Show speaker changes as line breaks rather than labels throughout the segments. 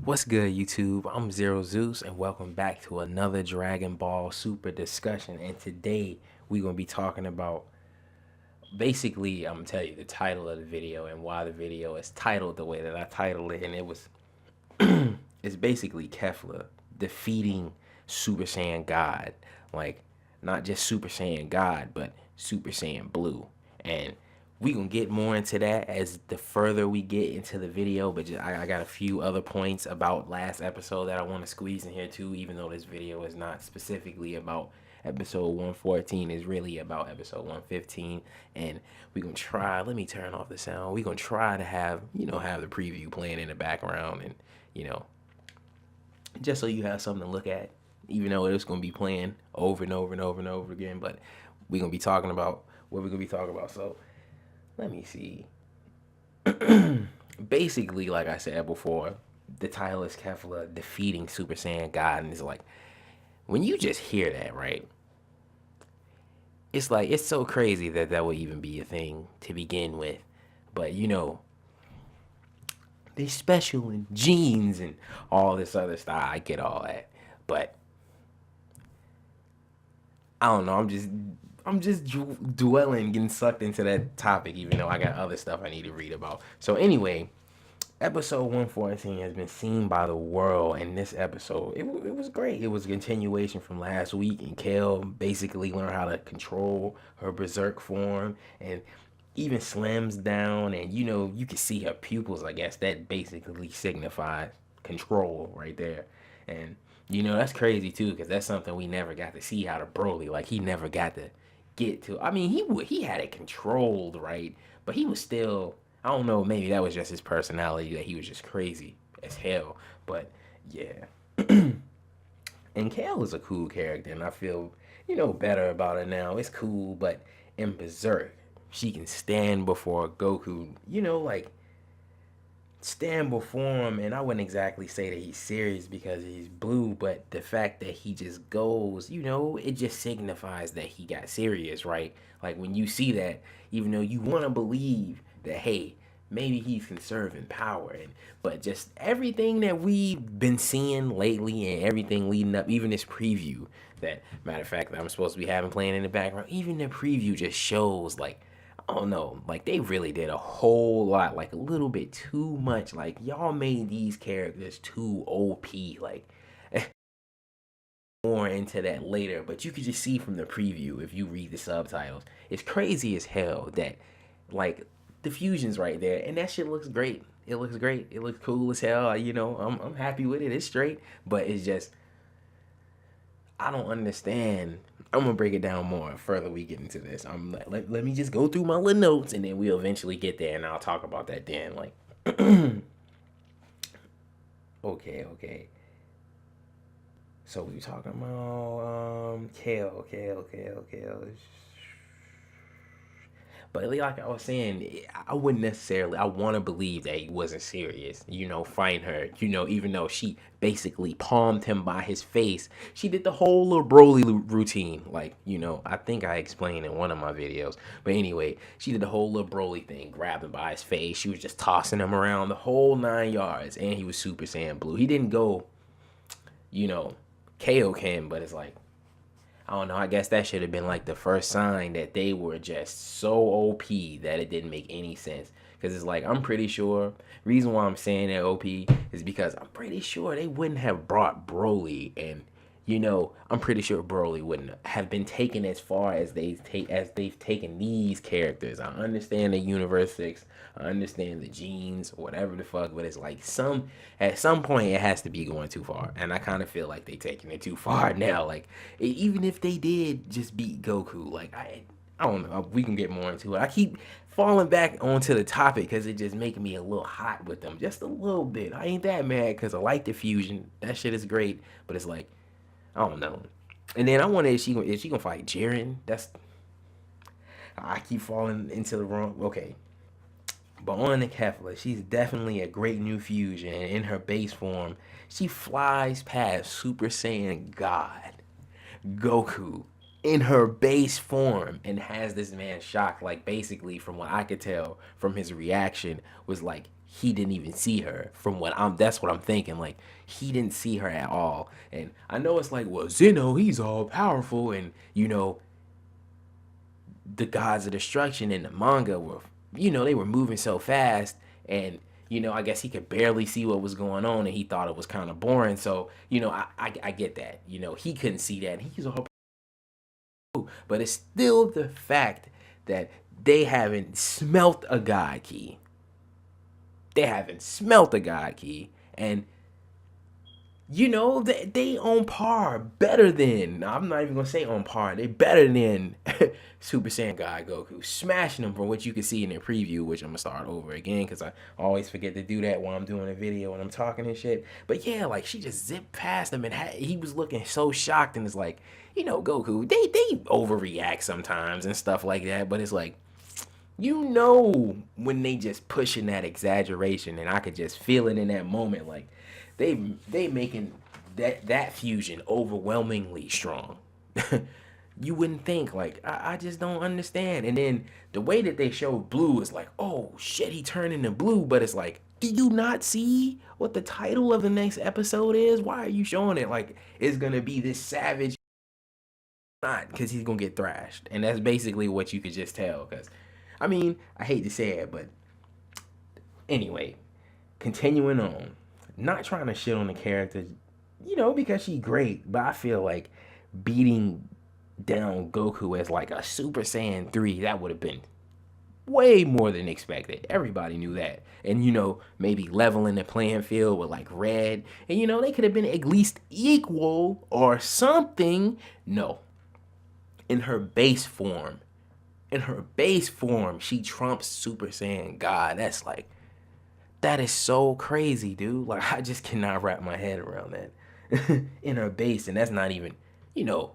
What's good, YouTube? I'm Zero Zeus, and welcome back to another Dragon Ball Super discussion. And today we're gonna be talking about basically, I'm gonna tell you the title of the video and why the video is titled the way that I titled it. And it's basically Kefla defeating Super Saiyan God, like not just Super Saiyan God, but Super Saiyan Blue. And we gonna get more into that as the further we get into the video. But I got a few other points about last episode that I want to squeeze in here too. Even though this video is not specifically about episode 114, is really about episode 115. And we gonna try. Let me turn off the sound. We gonna try to have have the preview playing in the background, and you know just so you have something to look at. Even though it's gonna be playing over and over and over and over again, but we gonna be talking about what we're gonna be talking about. So let me see. Basically, like I said before, the title is Kefla defeating Super Saiyan God, and it's like when you just hear that, right? It's like it's so crazy that that would even be a thing to begin with. But they special in genes and all this other stuff. I get all that, but I don't know. I'm just dwelling, getting sucked into that topic, even though I got other stuff I need to read about. So anyway, episode 114 has been seen by the world, and this episode, it was great. It was a continuation from last week, and Kale basically learned how to control her berserk form, and even slims down, and you can see her pupils. I guess that basically signifies control right there. And that's crazy too, because that's something we never got to see out of Broly. Like, he never got to get to. I mean, he had it controlled, right? But he was still, I don't know, maybe that was just his personality, that he was just crazy as hell. But yeah. And Kale is a cool character, and I feel, better about her now. It's cool, but in Berserk, she can stand before Goku, like stand before him. And I wouldn't exactly say that he's serious because he's blue, but the fact that he just goes, it just signifies that he got serious, right? Like when you see that, even though you want to believe that, hey, maybe he's conserving power, but just everything that we've been seeing lately and everything leading up, even this preview, that matter of fact that I'm supposed to be having playing in the background, even the preview just shows, like, I don't know, like they really did a whole lot, like a little bit too much. Like, y'all made these characters too OP. Like, more into that later, but you could just see from the preview, if you read the subtitles, it's crazy as hell that, like, the fusion's right there, and that shit looks great. It looks great. It looks cool as hell. I'm happy with it. It's straight, but it's just, I don't understand. I'm gonna break it down more further we get into this. I'm like, let me just go through my little notes, and then we'll eventually get there, and I'll talk about that then. Like, okay. So we were talking about Kale. But like I was saying, I wouldn't necessarily. I want to believe that he wasn't serious. Fighting her. Even though she basically palmed him by his face, she did the whole little Broly routine. Like, I think I explained in one of my videos. But anyway, she did the whole little Broly thing, grabbed him by his face. She was just tossing him around the whole 9 yards, and he was Super Saiyan Blue. He didn't go, KO him, but it's like, I don't know. I guess that should have been like the first sign that they were just so OP that it didn't make any sense. Because it's like, I'm pretty sure, reason why I'm saying that OP is because I'm pretty sure they wouldn't have brought Broly, and I'm pretty sure Broly wouldn't have been taken as far as they've taken these characters. I understand the Universe 6, I understand the genes, whatever the fuck, but it's like at some point it has to be going too far, and I kind of feel like they taking it too far now. Like, even if they did just beat Goku, like I don't know. We can get more into it. I keep falling back onto the topic because it just making me a little hot with them, just a little bit. I ain't that mad because I like the fusion. That shit is great, but it's like, I don't know. And then I wonder if she gonna fight Jiren. I keep falling into the wrong. Okay, but on the Kefla, she's definitely a great new fusion. And in her base form, she flies past Super Saiyan God Goku in her base form and has this man shocked. Like, basically, from what I could tell from his reaction, was like, he didn't even see her. From what I'm, that's what I'm thinking. Like he didn't see her at all. And I know it's like, well, Zeno, he's all powerful, and the gods of destruction in the manga were, they were moving so fast, and I guess he could barely see what was going on, and he thought it was kind of boring. So I get that. He couldn't see that. He's all, but it's still the fact that they haven't smelt a god key. They haven't smelt a god key, and they on par, better than, I'm not even gonna say on par, they better than Super Saiyan God Goku, smashing them from what you can see in the preview, which I'm gonna start over again because I always forget to do that while I'm doing a video and I'm talking and shit. But yeah, like she just zipped past him, and he was looking so shocked, and it's like, Goku, they overreact sometimes and stuff like that, but it's like, when they just pushing that exaggeration, and I could just feel it in that moment, like they making that fusion overwhelmingly strong. You wouldn't think, like, I just don't understand. And then the way that they show Blue is like, oh shit, he turned into blue, but it's like, do you not see what the title of the next episode is? Why are you showing it like it's gonna be this savage? Not, because he's gonna get thrashed, and that's basically what you could just tell. Because I mean, I hate to say it, but anyway, continuing on, not trying to shit on the character, because she's great, but I feel like beating down Goku as like a Super Saiyan 3, that would have been way more than expected. Everybody knew that. And maybe leveling the playing field with like Red, and they could have been at least equal or something. No. In her base form, she trumps Super Saiyan God. That is so crazy, dude. Like, I just cannot wrap my head around that. In her base, and that's not even,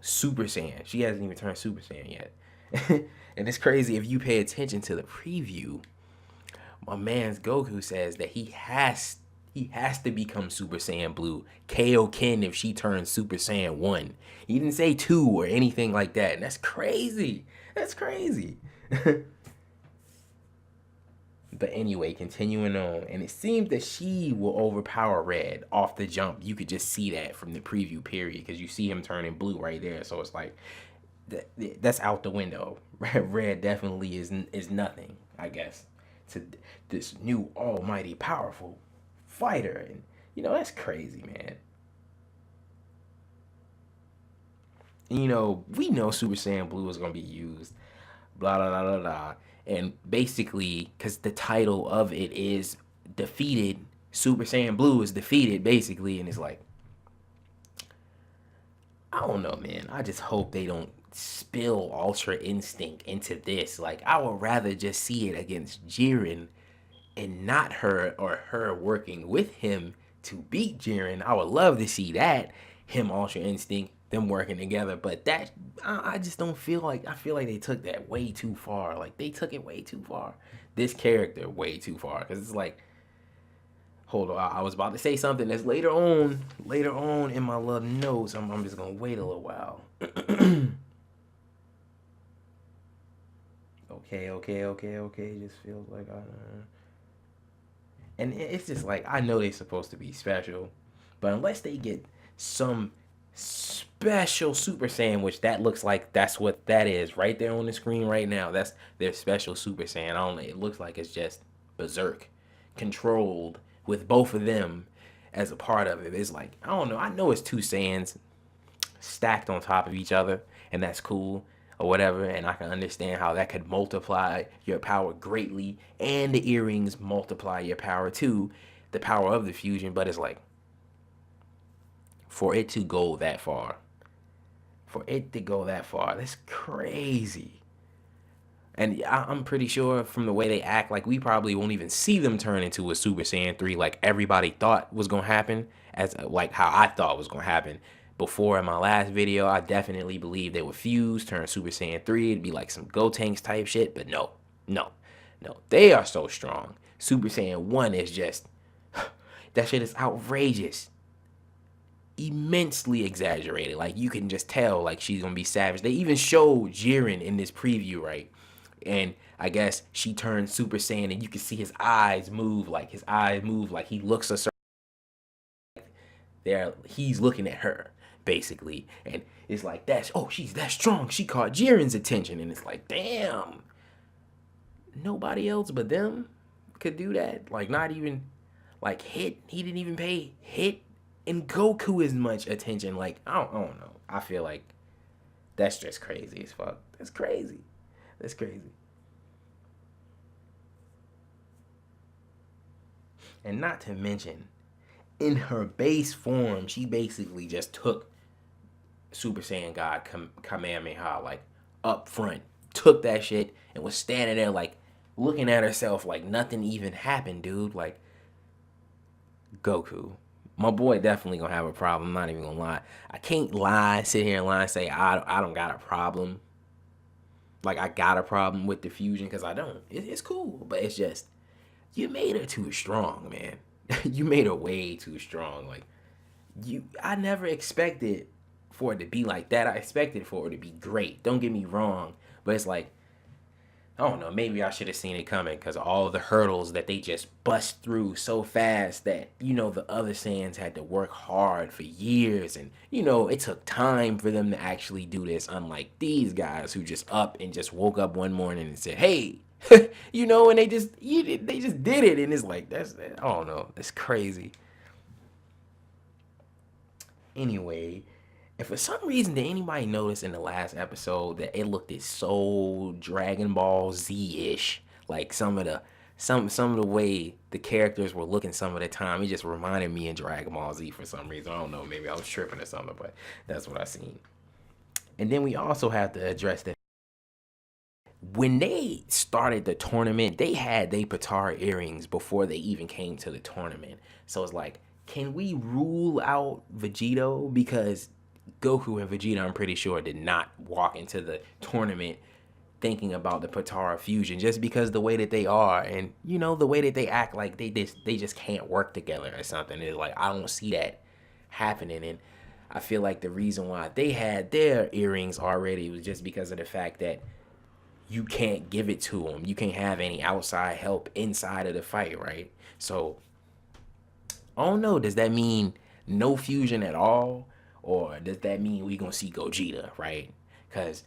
Super Saiyan. She hasn't even turned Super Saiyan yet. And it's crazy, if you pay attention to the preview, my man's Goku says that he has to become Super Saiyan Blue, Kaioken, if she turns Super Saiyan 1. He didn't say 2 or anything like that, and that's crazy. That's crazy. But anyway, continuing on, and it seems that she will overpower Red off the jump. You could just see that from the preview period, because you see him turning blue right there. So it's like, that's out the window. Red definitely is nothing, I guess, to this new almighty powerful fighter. And that's crazy, man. And, we know Super Saiyan Blue is going to be used, blah blah blah blah blah. And basically, because the title of it is defeated, Super Saiyan Blue is defeated, basically. And it's like, I don't know, man. I just hope they don't spill Ultra Instinct into this. Like, I would rather just see it against Jiren and not her, or her working with him to beat Jiren. I would love to see that. Him, Ultra Instinct, them working together. But that, I just don't feel like, I feel like they took that way too far. Like, they took it way too far. This character way too far. Because it's like, hold on, I was about to say something that's later on in my little notes. I'm just going to wait a little while. Okay. Just feels like and it's just like, I know they're supposed to be special, but unless they get some special Super Saiyan, which that looks like that's what that is right there on the screen right now. That's their special Super Saiyan. I don't know. It looks like it's just Berserk controlled with both of them as a part of it. It's like, I don't know. I know it's two Saiyans stacked on top of each other, and that's cool or whatever, and I can understand how that could multiply your power greatly, and the earrings multiply your power too, the power of the fusion. But it's like, for it to go that far, that's crazy. And I'm pretty sure from the way they act, like, we probably won't even see them turn into a Super Saiyan 3 like everybody thought was gonna happen, as like how I thought was gonna happen before. In my last video, I definitely believed they would fuse, turn Super Saiyan 3, it'd be like some Gotenks type shit. But no, they are so strong. Super Saiyan 1 is just, that shit is outrageous, immensely exaggerated. Like, you can just tell, like, she's gonna be savage. They even showed Jiren in this preview, right? and I guess she turned Super Saiyan, and you can see his eyes move, like he looks a certain there. He's looking at her basically, and it's like she's that strong. She caught Jiren's attention, and it's like, damn, nobody else but them could do that. Like, not even like Hit. He didn't even pay Hit and Goku as much attention. Like, I don't know. I feel like that's just crazy as fuck. That's crazy. That's crazy. And not to mention, in her base form, she basically just took Super Saiyan God Kamehameha, like, up front, took that shit and was standing there like looking at herself like nothing even happened, dude. Like, Goku, my boy definitely gonna have a problem. I'm not even gonna lie. I can't sit here and lie and say I don't got a problem. Like, I got a problem with the fusion, because I don't. It's cool, but it's just, you made her too strong, man. You made her way too strong. Like, I never expected for it to be like that. I expected for it to be great. Don't get me wrong, but it's like, I don't know, maybe I should have seen it coming, because all of the hurdles that they just bust through so fast that, the other Saiyans had to work hard for years, and, it took time for them to actually do this, unlike these guys who just up and just woke up one morning and said, hey, and they just did it, and it's like, I don't know, it's crazy. Anyway, and for some reason, did anybody notice in the last episode that it looked so Dragon Ball Z-ish? Like, some of the way the characters were looking some of the time, it just reminded me of Dragon Ball Z for some reason. I don't know, maybe I was tripping or something, but that's what I seen. And then we also have to address that when they started the tournament, they had their Patara earrings before they even came to the tournament. So it's like, can we rule out Vegito? Because Goku and Vegeta, I'm pretty sure, did not walk into the tournament thinking about the Patara fusion, just because the way that they are, and the way that they act, like they just can't work together or something. It's like, I don't see that happening. And I feel like the reason why they had their earrings already was just because of the fact that you can't give it to them. You can't have any outside help inside of the fight, right? So, I don't know. Does that mean no fusion at all? Or does that mean we gonna see Gogeta, right? Because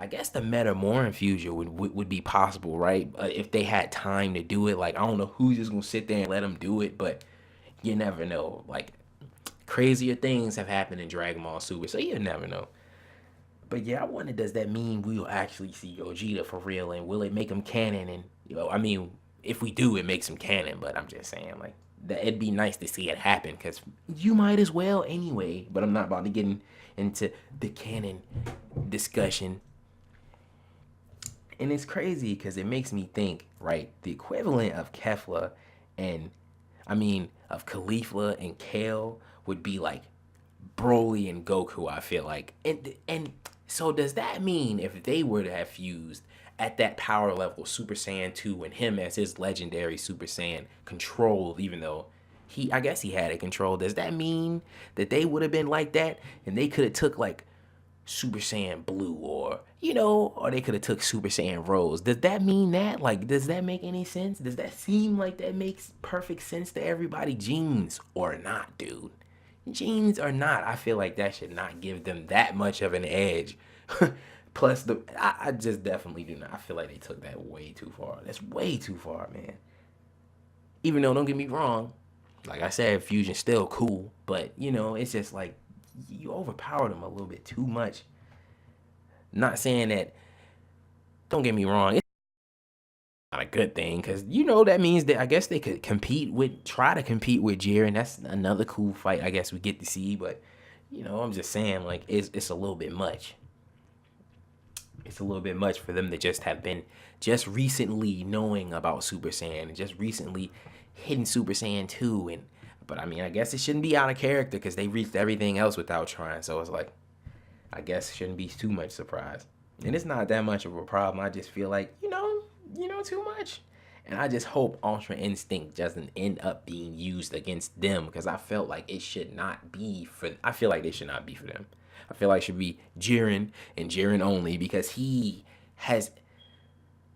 I guess the Metamoran fusion would be possible, right? If they had time to do it. Like, I don't know who's just gonna sit there and let them do it, but you never know. Like, crazier things have happened in Dragon Ball Super, so you never know. But yeah, I wonder, does that mean we will actually see Gogeta for real, and will it make him canon? And I mean, if we do, it makes him canon. But I'm just saying, like, that it'd be nice to see it happen, because you might as well anyway. But I'm not about to get into the canon discussion. And it's crazy because it makes me think, right? The equivalent of Kefla and, of Kefla and Kale would be like Broly and Goku, I feel like. And so does that mean if they were to have fused at that power level, Super Saiyan 2, and him as his legendary Super Saiyan controlled, even though I guess he had it controlled, does that mean that they would have been like that, and they could have took like Super Saiyan Blue, or or they could have took Super Saiyan Rose? Does that mean that? Like, does that make any sense? Does that seem like that makes perfect sense to everybody? Genes or not, dude? Genes or not, I feel like that should not give them that much of an edge. Plus, I just definitely do not. I feel like they took that way too far. That's way too far, man. Even though, don't get me wrong, like I said, fusion's still cool, but it's just like you overpowered them a little bit too much. Not saying that. Don't get me wrong. It's not a good thing, because that means that I guess they could try to compete with Jiren. That's another cool fight I guess we get to see. But I'm just saying, like, it's a little bit much. It's a little bit much for them to just have been just recently knowing about Super Saiyan and just recently hitting Super Saiyan 2. But I guess it shouldn't be out of character, because they reached everything else without trying. So it's like, I guess it shouldn't be too much surprise. And it's not that much of a problem. I just feel like, too much. And I just hope Ultra Instinct doesn't end up being used against them, because I felt like it should not be I feel like they should not be for them. I feel like it should be Jiren and Jiren only, because he has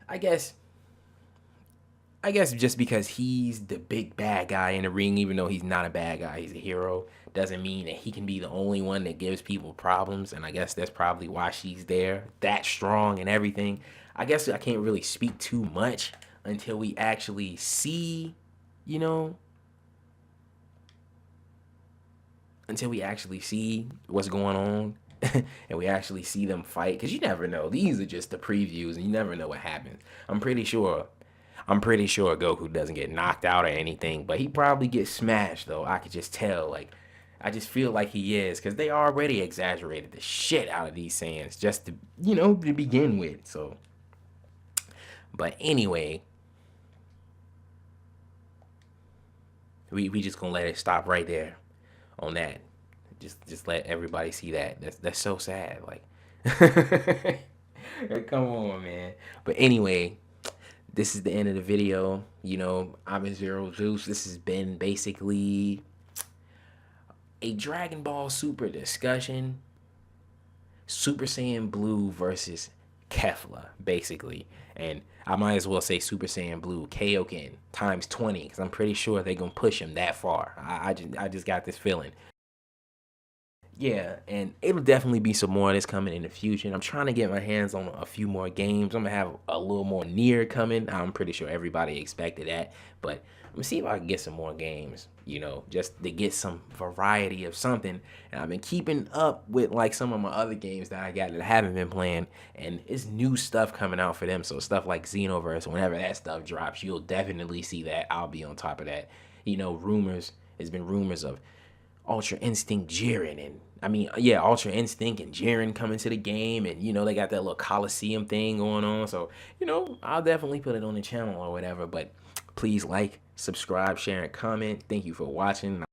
I guess I guess just because he's the big bad guy in the ring, even though he's not a bad guy, he's a hero, doesn't mean that he can be the only one that gives people problems. And I guess that's probably why she's there, that strong and everything. I guess I can't really speak too much until we actually see, you know, until we actually see what's going on and we actually see them fight. Because you never know. These are just the previews and you never know what happens. I'm pretty sure Goku doesn't get knocked out or anything, but he probably gets smashed though. I could just tell. Like, I just feel like he is because they already exaggerated the shit out of these Saiyans just to, to begin with. So, but anyway, we just gonna let it stop right there on that. Just let everybody see that. That's so sad. Like, come on, man. But anyway, this is the end of the video. I'm in Zero Juice. This has been basically a Dragon Ball Super discussion. Super Saiyan Blue versus Kefla, basically. And I might as well say Super Saiyan Blue Kaioken times 20, because I'm pretty sure they're going to push him that far. I just got this feeling. Yeah, and it'll definitely be some more of this coming in the future. I'm trying to get my hands on a few more games. I'm gonna have a little more near coming. I'm pretty sure everybody expected that, but I'm gonna see if I can get some more games, just to get some variety of something. And I've been keeping up with like some of my other games that I got that I haven't been playing, and it's new stuff coming out for them. So stuff like Xenoverse, whenever that stuff drops, you'll definitely see that. I'll be on top of that. Rumors. There's been rumors of Ultra Instinct Jiren and Ultra Instinct and Jiren coming to the game, and they got that little Coliseum thing going on. So, I'll definitely put it on the channel or whatever. But please like, subscribe, share, and comment. Thank you for watching.